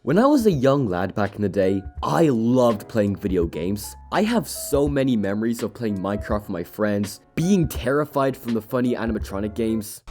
When I was a young lad back in the day, I loved playing video games. I have so many memories of playing Minecraft with my friends, being terrified from the funny animatronic games,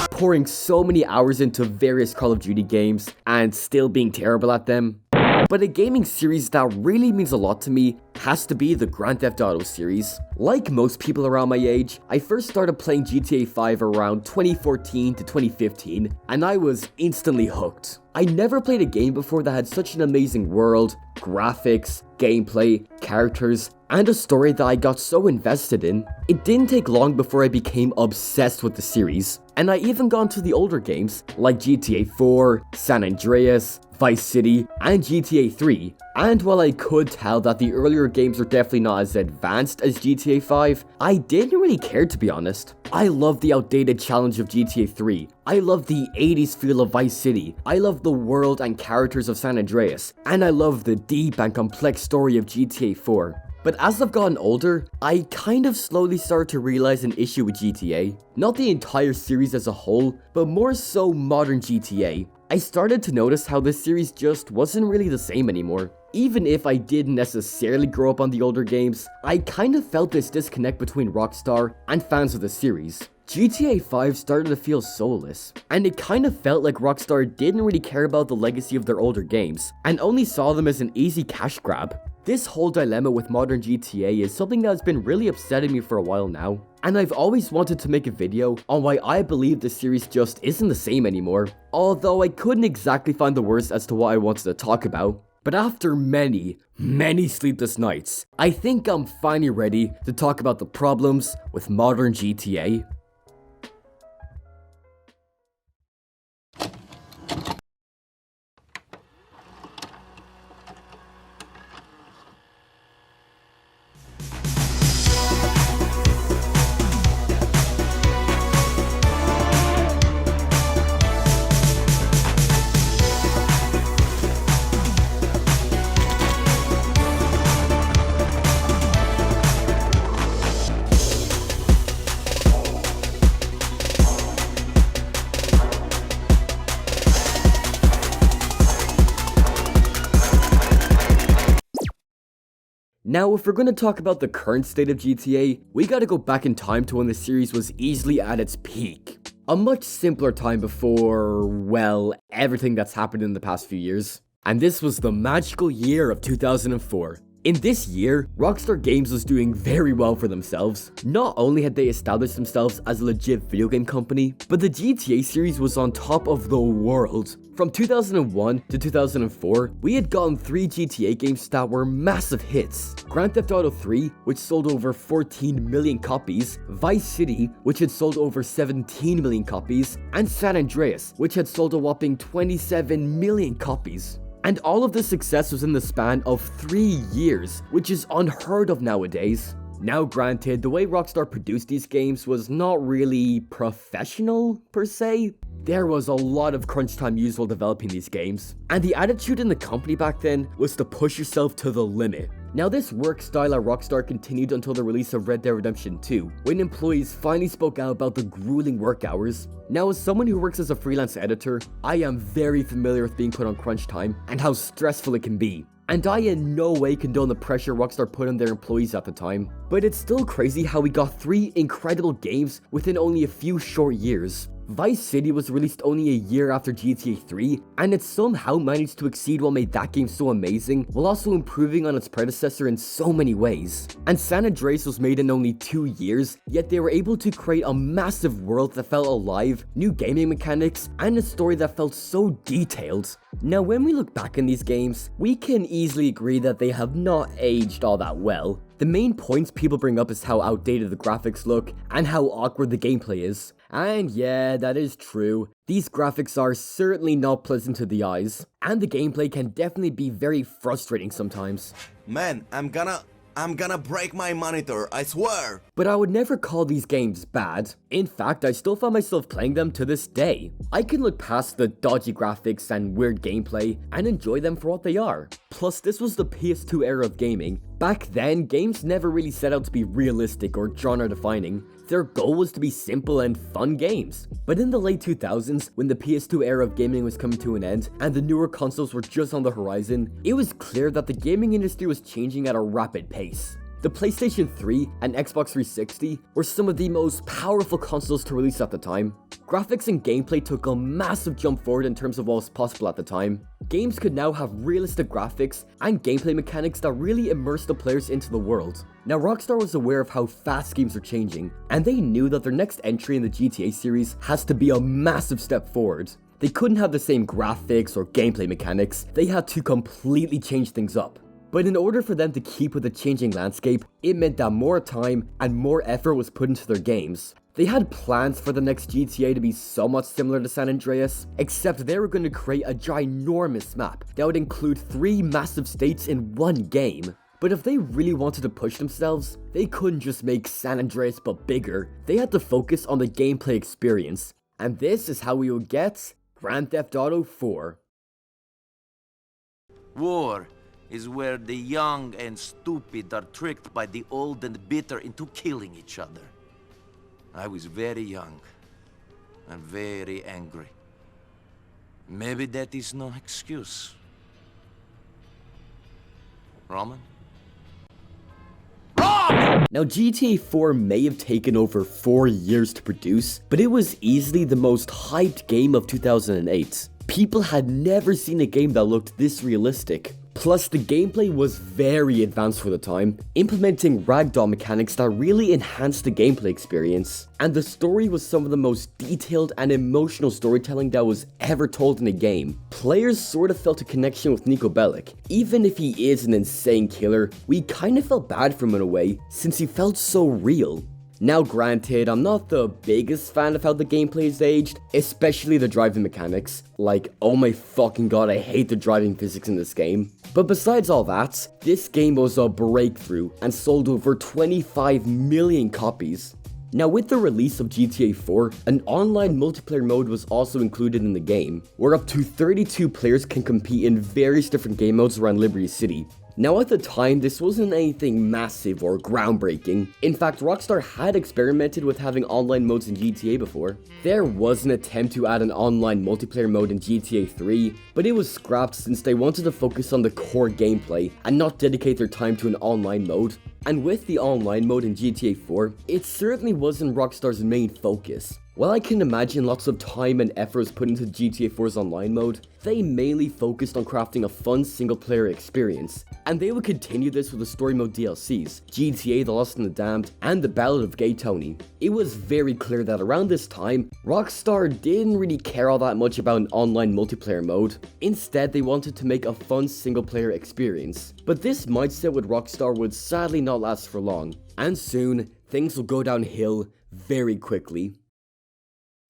pouring so many hours into various Call of Duty games, and still being terrible at them. But a gaming series that really means a lot to me has to be the Grand Theft Auto series. Like most people around my age, I first started playing GTA 5 around 2014 to 2015, and I was instantly hooked. I never played a game before that had such an amazing world, graphics, gameplay, characters, and a story that I got so invested in. It didn't take long before I became obsessed with the series, and I even got into the older games like GTA 4, San Andreas, Vice City, and GTA 3. And while I could tell that the earlier games are definitely not as advanced as GTA 5, I didn't really care, to be honest. I love the outdated challenge of GTA 3. I love the 80s feel of Vice City. I love the world and characters of San Andreas. And I love the deep and complex story of GTA 4. But as I've gotten older, I kind of slowly started to realize an issue with GTA. Not the entire series as a whole, but more so modern GTA. I started to notice how this series just wasn't really the same anymore. Even if I didn't necessarily grow up on the older games, I kind of felt this disconnect between Rockstar and fans of the series. GTA 5 started to feel soulless, and it kind of felt like Rockstar didn't really care about the legacy of their older games, and only saw them as an easy cash grab. This whole dilemma with modern GTA is something that has been really upsetting me for a while now, and I've always wanted to make a video on why I believe the series just isn't the same anymore, although I couldn't exactly find the words as to what I wanted to talk about. But after many sleepless nights, I think I'm finally ready to talk about the problems with modern GTA. Now, if we're going to talk about the current state of GTA, we gotta go back in time to when the series was easily at its peak. A much simpler time before, well, everything that's happened in the past few years. And this was the magical year of 2004. In this year, Rockstar Games was doing very well for themselves. Not only had they established themselves as a legit video game company, but the GTA series was on top of the world. From 2001 to 2004, we had gotten 3 GTA games that were massive hits. Grand Theft Auto 3, which sold over 14 million copies, Vice City, which had sold over 17 million copies, and San Andreas, which had sold a whopping 27 million copies. And all of this success was in the span of 3 years, which is unheard of nowadays. Now granted, the way Rockstar produced these games was not really professional, per se. There was a lot of crunch time used while developing these games, and the attitude in the company back then was to push yourself to the limit. Now this work style at Rockstar continued until the release of Red Dead Redemption 2, when employees finally spoke out about the grueling work hours. Now, as someone who works as a freelance editor, I am very familiar with being put on crunch time and how stressful it can be. And I in no way condone the pressure Rockstar put on their employees at the time. But it's still crazy how we got 3 incredible games within only a few short years. Vice City was released only a year after GTA 3, and it somehow managed to exceed what made that game so amazing, while also improving on its predecessor in so many ways. And San Andreas was made in only 2 years, yet they were able to create a massive world that felt alive, new gaming mechanics, and a story that felt so detailed. Now, when we look back in these games, we can easily agree that they have not aged all that well. The main points people bring up is how outdated the graphics look, and how awkward the gameplay is. And yeah, that is true. These graphics are certainly not pleasant to the eyes, and the gameplay can definitely be very frustrating sometimes. Man, I'm gonna break my monitor, I swear! But I would never call these games bad. In fact, I still find myself playing them to this day. I can look past the dodgy graphics and weird gameplay and enjoy them for what they are. Plus, this was the PS2 era of gaming, Back then, games never really set out to be realistic or genre-defining. Their goal was to be simple and fun games. But in the late 2000s, when the PS2 era of gaming was coming to an end, and the newer consoles were just on the horizon, it was clear that the gaming industry was changing at a rapid pace. The PlayStation 3 and Xbox 360 were some of the most powerful consoles to release at the time. Graphics and gameplay took a massive jump forward in terms of what was possible at the time. Games could now have realistic graphics and gameplay mechanics that really immersed the players into the world. Now, Rockstar was aware of how fast games are changing, and they knew that their next entry in the GTA series has to be a massive step forward. They couldn't have the same graphics or gameplay mechanics, they had to completely change things up. But in order for them to keep with the changing landscape, it meant that more time and more effort was put into their games. They had plans for the next GTA to be somewhat similar to San Andreas, except they were going to create a ginormous map that would include 3 massive states in one game. But if they really wanted to push themselves, they couldn't just make San Andreas but bigger. They had to focus on the gameplay experience. And this is how we would get Grand Theft Auto 4. War is where the young and stupid are tricked by the old and bitter into killing each other. I was very young and very angry. Maybe that is no excuse. Roman? Now, GTA 4 may have taken over 4 years to produce, but it was easily the most hyped game of 2008. People had never seen a game that looked this realistic. Plus, the gameplay was very advanced for the time, implementing ragdoll mechanics that really enhanced the gameplay experience. And the story was some of the most detailed and emotional storytelling that was ever told in a game. Players sort of felt a connection with Niko Bellic. Even if he is an insane killer, we kind of felt bad for him in a way, since he felt so real. Now granted, I'm not the biggest fan of how the gameplay is aged, especially the driving mechanics. Like, oh my fucking god, I hate the driving physics in this game. But besides all that, this game was a breakthrough and sold over 25 million copies. Now, with the release of GTA 4, an online multiplayer mode was also included in the game, where up to 32 players can compete in various different game modes around Liberty City. Now, at the time, this wasn't anything massive or groundbreaking. In fact, Rockstar had experimented with having online modes in GTA before. There was an attempt to add an online multiplayer mode in GTA 3, but it was scrapped since they wanted to focus on the core gameplay and not dedicate their time to an online mode. And with the online mode in GTA 4, it certainly wasn't Rockstar's main focus. While I can imagine lots of time and effort was put into GTA 4's online mode, they mainly focused on crafting a fun single-player experience, and they would continue this with the story mode DLCs, GTA The Lost and the Damned, and the Ballad of Gay Tony. It was very clear that around this time, Rockstar didn't really care all that much about an online multiplayer mode. Instead, they wanted to make a fun single-player experience. But this mindset with Rockstar would sadly not last for long, and soon, things will go downhill very quickly.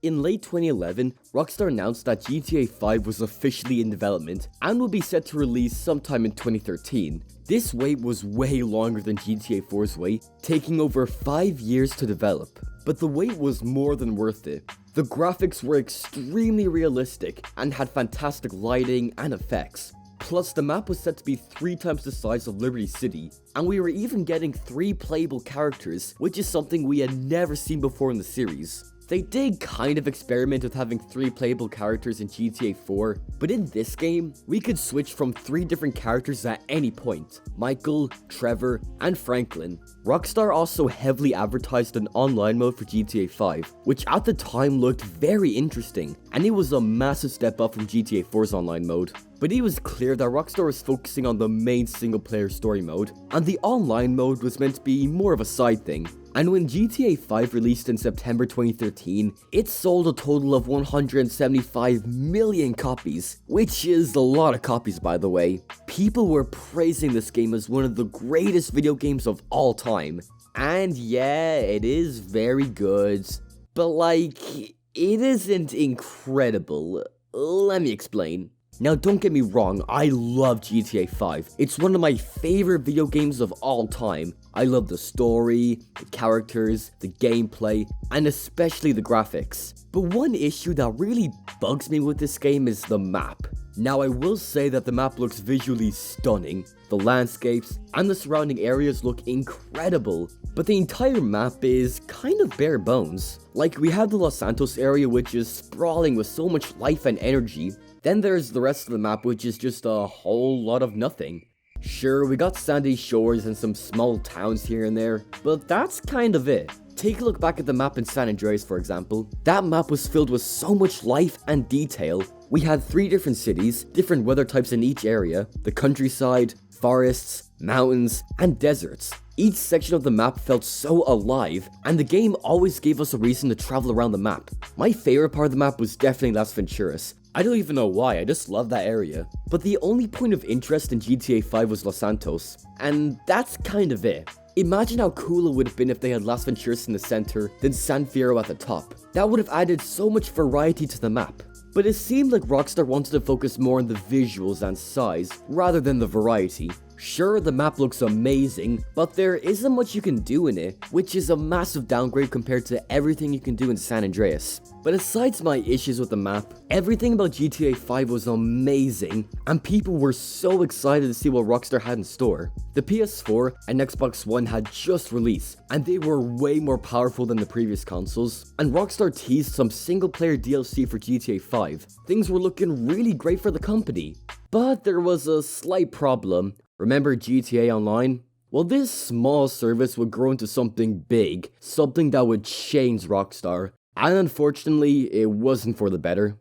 In late 2011, Rockstar announced that GTA 5 was officially in development and would be set to release sometime in 2013. This wait was way longer than GTA 4's wait, taking over 5 years to develop. But the wait was more than worth it. The graphics were extremely realistic and had fantastic lighting and effects. Plus, the map was set to be 3 times the size of Liberty City, and we were even getting 3 playable characters, which is something we had never seen before in the series. They did kind of experiment with having 3 playable characters in GTA 4, but in this game, we could switch from 3 different characters at any point: Michael, Trevor, and Franklin. Rockstar also heavily advertised an online mode for GTA 5, which at the time looked very interesting, and it was a massive step up from GTA 4's online mode. But it was clear that Rockstar was focusing on the main single-player story mode, and the online mode was meant to be more of a side thing. And when GTA 5 released in September 2013, it sold a total of 175 million copies, which is a lot of copies, by the way. People were praising this game as one of the greatest video games of all time. And yeah, it is very good, but like, it isn't incredible. Let me explain. Now, don't get me wrong, I love GTA 5. It's one of my favorite video games of all time. I love the story, the characters, the gameplay, and especially the graphics. But one issue that really bugs me with this game is the map. Now I will say that the map looks visually stunning, the landscapes and the surrounding areas look incredible, but the entire map is kind of bare bones. Like, we have the Los Santos area, which is sprawling with so much life and energy. Then there's the rest of the map, which is just a whole lot of nothing. Sure, we got sandy shores and some small towns here and there, but that's kind of it. Take a look back at the map in San Andreas, for example. That map was filled with so much life and detail. We had 3 different cities, different weather types in each area, the countryside, forests, mountains, and deserts. Each section of the map felt so alive, and the game always gave us a reason to travel around the map. My favorite part of the map was definitely Las Venturas. I don't even know why, I just love that area. But the only point of interest in GTA 5 was Los Santos, and that's kind of it. Imagine how cool it would have been if they had Las Venturas in the center, then San Fierro at the top. That would have added so much variety to the map. But it seemed like Rockstar wanted to focus more on the visuals and size, rather than the variety. Sure, the map looks amazing, but there isn't much you can do in it, which is a massive downgrade compared to everything you can do in San Andreas. But aside my issues with the map, everything about GTA 5 was amazing, and people were so excited to see what Rockstar had in store. The PS4 and Xbox One had just released, and they were way more powerful than the previous consoles, and Rockstar teased some single-player DLC for GTA 5. Things were looking really great for the company. But there was a slight problem. Remember GTA Online? Well, this small service would grow into something big, something that would change Rockstar. And unfortunately, it wasn't for the better.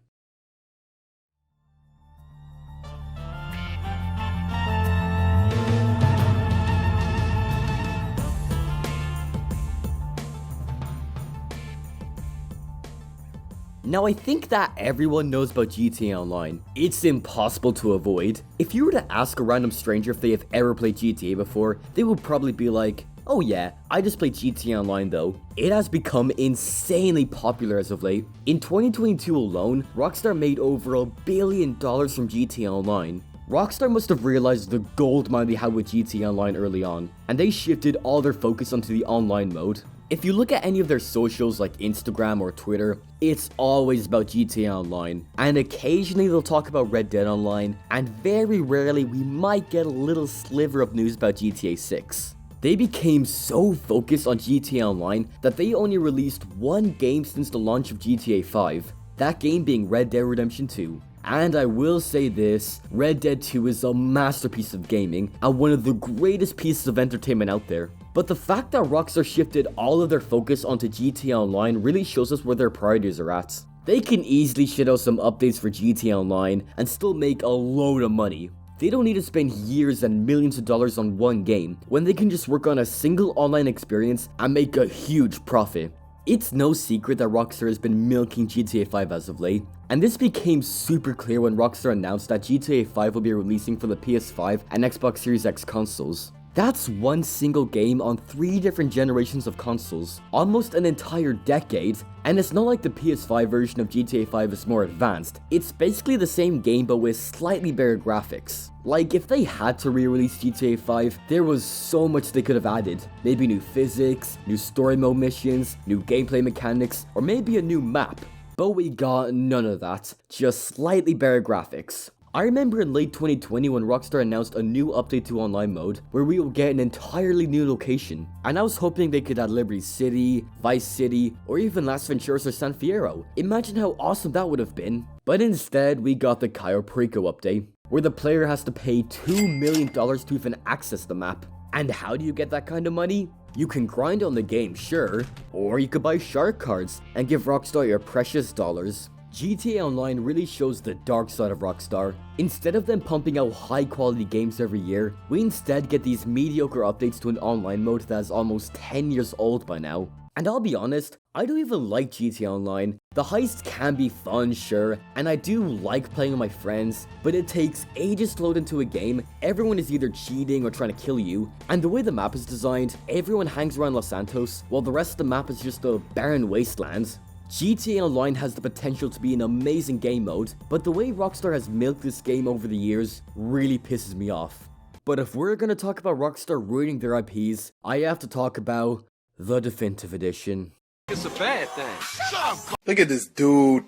Now I think that everyone knows about GTA Online. It's impossible to avoid. If you were to ask a random stranger if they have ever played GTA before, they would probably be like, oh yeah, I just played GTA Online though. It has become insanely popular as of late. In 2022 alone, Rockstar made over $1 billion from GTA Online. Rockstar must have realized the gold mine they had with GTA Online early on, and they shifted all their focus onto the online mode. If you look at any of their socials like Instagram or Twitter, it's always about GTA Online, and occasionally they'll talk about Red Dead Online, and very rarely we might get a little sliver of news about GTA 6. They became so focused on GTA Online that they only released one game since the launch of GTA 5, that game being Red Dead Redemption 2. And I will say this, Red Dead 2 is a masterpiece of gaming and one of the greatest pieces of entertainment out there. But the fact that Rockstar shifted all of their focus onto GTA Online really shows us where their priorities are at. They can easily shit out some updates for GTA Online and still make a load of money. They don't need to spend years and millions of dollars on one game when they can just work on a single online experience and make a huge profit. It's no secret that Rockstar has been milking GTA 5 as of late, and this became super clear when Rockstar announced that GTA 5 will be releasing for the PS5 and Xbox Series X consoles. That's one single game on 3 different generations of consoles, almost an entire decade, and it's not like the PS5 version of GTA 5 is more advanced. It's basically the same game but with slightly better graphics. Like, if they had to re-release GTA 5, there was so much they could have added. Maybe new physics, new story mode missions, new gameplay mechanics, or maybe a new map. But we got none of that, just slightly better graphics. I remember in late 2020 when Rockstar announced a new update to online mode where we would get an entirely new location, and I was hoping they could add Liberty City, Vice City, or even Las Venturas or San Fierro. Imagine how awesome that would have been. But instead, we got the Cayo Perico update, where the player has to pay $2 million to even access the map. And how do you get that kind of money? You can grind on the game, sure, or you could buy shark cards and give Rockstar your precious dollars. GTA Online really shows the dark side of Rockstar. Instead of them pumping out high quality games every year, we instead get these mediocre updates to an online mode that is almost 10 years old by now. And I'll be honest, I don't even like GTA Online. The heist can be fun, sure, and I do like playing with my friends, but it takes ages to load into a game, everyone is either cheating or trying to kill you, and the way the map is designed, everyone hangs around Los Santos, while the rest of the map is just a barren wasteland. GTA Online has the potential to be an amazing game mode, but the way Rockstar has milked this game over the years really pisses me off. But if we're gonna talk about Rockstar ruining their IPs, I have to talk about the Definitive Edition. It's a bad thing. Look at this dude.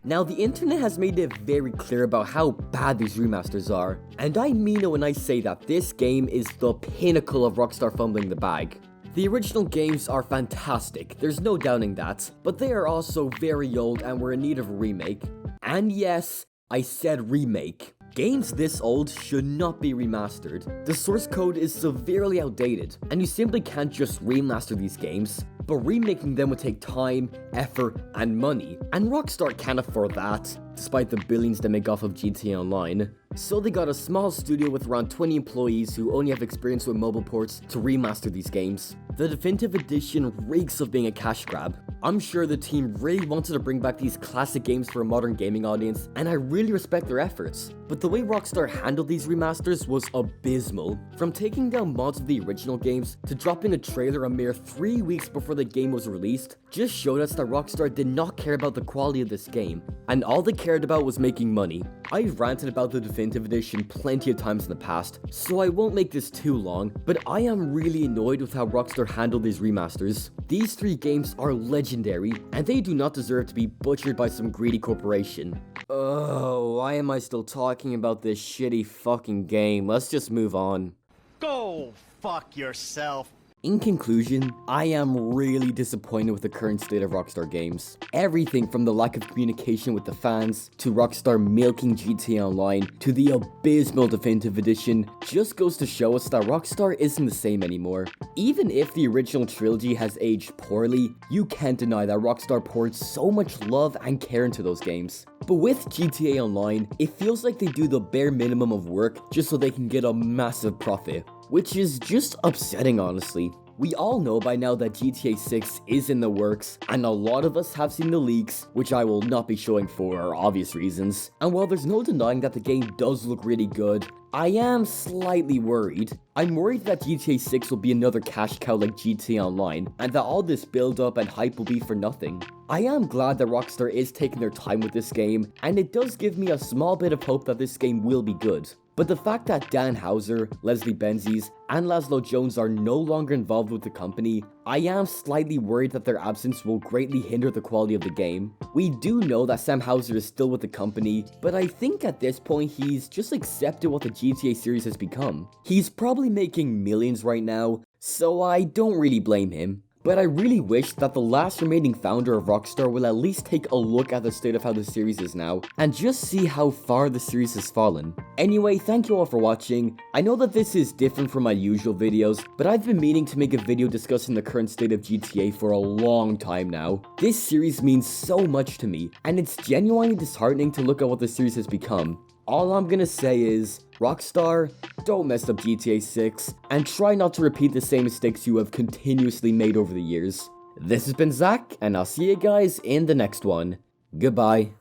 Now, the internet has made it very clear about how bad these remasters are, and I mean it when I say that this game is the pinnacle of Rockstar fumbling the bag. The original games are fantastic, there's no doubting that, but they are also very old and were in need of a remake. And yes, I said remake. Games this old should not be remastered. The source code is severely outdated, and you simply can't just remaster these games, but remaking them would take time, effort, and money, and Rockstar can't afford that, despite the billions they make off of GTA Online. So they got a small studio with around 20 employees who only have experience with mobile ports to remaster these games. The definitive edition reeks of being a cash grab. I'm sure the team really wanted to bring back these classic games for a modern gaming audience, and I really respect their efforts. But the way Rockstar handled these remasters was abysmal. From taking down mods of the original games, to dropping a trailer a mere 3 weeks before the game was released, just showed us that Rockstar did not care about the quality of this game, and all they cared about was making money. I've ranted about the definitive edition plenty of times in the past, so I won't make this too long, but I am really annoyed with how Rockstar handled these remasters. These 3 games are legendary, and they do not deserve to be butchered by some greedy corporation. Oh, why am I still talking about this shitty fucking game? Let's just move on. Go fuck yourself. In conclusion, I am really disappointed with the current state of Rockstar Games. Everything from the lack of communication with the fans, to Rockstar milking GTA Online, to the abysmal definitive edition, just goes to show us that Rockstar isn't the same anymore. Even if the original trilogy has aged poorly, you can't deny that Rockstar poured so much love and care into those games. But with GTA Online, it feels like they do the bare minimum of work just so they can get a massive profit, which is just upsetting, honestly. We all know by now that GTA 6 is in the works, and a lot of us have seen the leaks, which I will not be showing for obvious reasons. And while there's no denying that the game does look really good, I am slightly worried. I'm worried that GTA 6 will be another cash cow like GTA Online, and that all this build up and hype will be for nothing. I am glad that Rockstar is taking their time with this game, and it does give me a small bit of hope that this game will be good. But the fact that Dan Houser, Leslie Benzies, and Laszlo Jones are no longer involved with the company, I am slightly worried that their absence will greatly hinder the quality of the game. We do know that Sam Houser is still with the company, but I think at this point he's just accepted what the GTA series has become. He's probably making millions right now, so I don't really blame him. But I really wish that the last remaining founder of Rockstar will at least take a look at the state of how the series is now, and just see how far the series has fallen. Anyway, thank you all for watching. I know that this is different from my usual videos, but I've been meaning to make a video discussing the current state of GTA for a long time now. This series means so much to me, and it's genuinely disheartening to look at what the series has become. All I'm gonna say is, Rockstar, don't mess up GTA 6, and try not to repeat the same mistakes you have continuously made over the years. This has been Zach, and I'll see you guys in the next one. Goodbye.